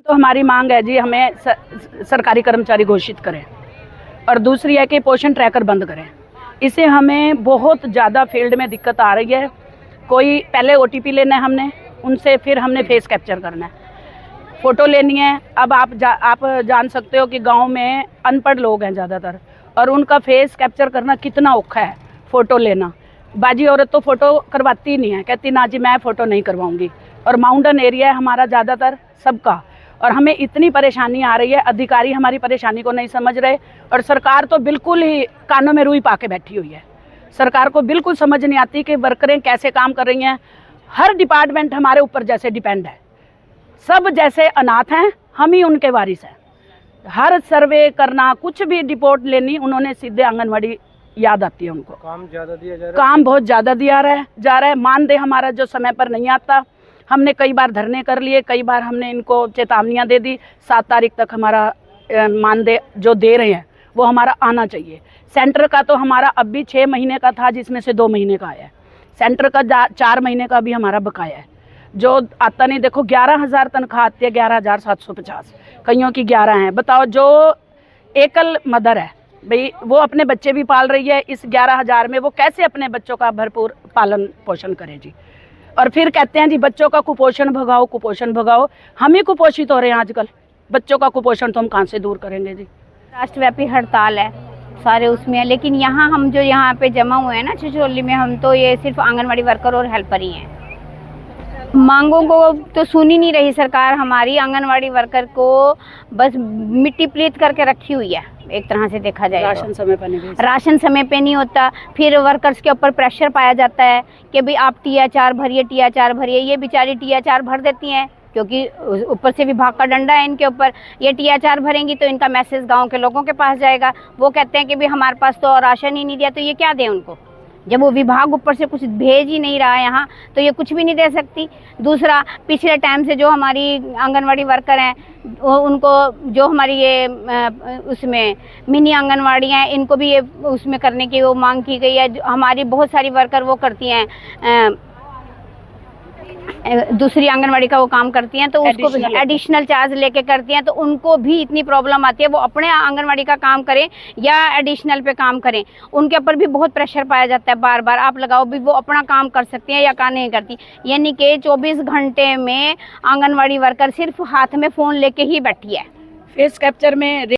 तो हमारी मांग है जी, हमें सरकारी कर्मचारी घोषित करें, और दूसरी है कि पोषण ट्रैकर बंद करें। इससे हमें बहुत ज़्यादा फील्ड में दिक्कत आ रही है। कोई पहले OTP लेना है हमने उनसे, फिर हमने फेस कैप्चर करना है, फ़ोटो लेनी है। अब आप जान सकते हो कि गांव में अनपढ़ लोग हैं ज़्यादातर, और उनका फेस कैप्चर करना कितना औखा है, फ़ोटो लेना। बाजी औरत तो फ़ोटो करवाती ही नहीं है, कहती ना जी मैं फ़ोटो नहीं करवाऊंगी। और माउंटेन एरिया है हमारा ज़्यादातर सबका, और हमें इतनी परेशानी आ रही है, अधिकारी हमारी परेशानी को नहीं समझ रहे, और सरकार तो बिल्कुल ही कानों में रुई पा के बैठी हुई है। सरकार को बिल्कुल समझ नहीं आती कि वर्करें कैसे काम कर रही हैं। हर डिपार्टमेंट हमारे ऊपर जैसे डिपेंड है, सब जैसे अनाथ हैं, हम ही उनके वारिस हैं। हर सर्वे करना, कुछ भी रिपोर्ट लेनी, उन्होंने सीधे आंगनवाड़ी याद आती है उनको। काम ज़्यादा दिया जा रहा है, काम बहुत ज़्यादा दिया जा रहा है। मानदेय हमारा जो समय पर नहीं आता, हमने कई बार धरने कर लिए, कई बार हमने इनको चेतावनियां दे दी। 7 तारीख तक हमारा मानदेय जो दे रहे हैं वो हमारा आना चाहिए। सेंटर का तो हमारा अब भी 6 महीने का था, जिसमें से 2 महीने का आया है। सेंटर का 4 महीने का भी हमारा बकाया है, जो आता नहीं। देखो 11,000 तनख्वाह आती है, 11,750, कईयों की 11 है। बताओ, जो एकल मदर है भाई, वो अपने बच्चे भी पाल रही है, इस 11,000 में वो कैसे अपने बच्चों का भरपूर पालन पोषण करे जी। और फिर कहते हैं जी बच्चों का कुपोषण भगाओ, कुपोषण भगाओ। हम ही कुपोषित हो रहे हैं आजकल, बच्चों का कुपोषण तो हम कहाँ से दूर करेंगे जी। राष्ट्रव्यापी हड़ताल है, सारे उसमें है, लेकिन यहाँ हम जो यहाँ पे जमा हुए हैं ना छिछोली में, हम तो ये सिर्फ आंगनवाड़ी वर्कर और हेल्पर ही हैं। मांगों को तो सुन ही नहीं रही सरकार हमारी। आंगनवाड़ी वर्कर को बस मिट्टी प्लीत करके रखी हुई है, एक तरह से देखा जाए। राशन समय पर नहीं, राशन समय पे नहीं होता, फिर वर्कर्स के ऊपर प्रेशर पाया जाता है कि भाई आप TR4 भरिए, TR4 भरिए। ये बेचारी TR4 भर देती हैं, क्योंकि ऊपर से विभाग का डंडा है इनके ऊपर। ये TR4 भरेंगी तो इनका मैसेज गांव के लोगों के पास जाएगा। वो कहते हैं कि भाई हमारे पास तो राशन ही नहीं दिया, तो ये क्या दें उनको, जब वो विभाग ऊपर से कुछ भेज ही नहीं रहा है यहाँ, तो ये कुछ भी नहीं दे सकती। दूसरा, पिछले टाइम से जो हमारी आंगनवाड़ी वर्कर हैं, उनको जो हमारी ये उसमें मिनी आंगनवाड़ी हैं, इनको भी ये उसमें करने की वो मांग की गई है। हमारी बहुत सारी वर्कर वो करती हैं, दूसरी आंगनवाड़ी का वो काम करती हैं, तो उसको एडिशनल चार्ज लेके करती हैं, तो उनको भी इतनी प्रॉब्लम आती है। वो अपने आंगनवाड़ी का काम करें या एडिशनल पे काम करें, उनके ऊपर भी बहुत प्रेशर पाया जाता है। बार बार आप लगाओ भी, वो अपना काम कर सकती हैं या काम नहीं करती। यानी कि 24 घंटे में आंगनवाड़ी वर्कर सिर्फ हाथ में फ़ोन लेके ही बैठी है। फेस कैप्चर में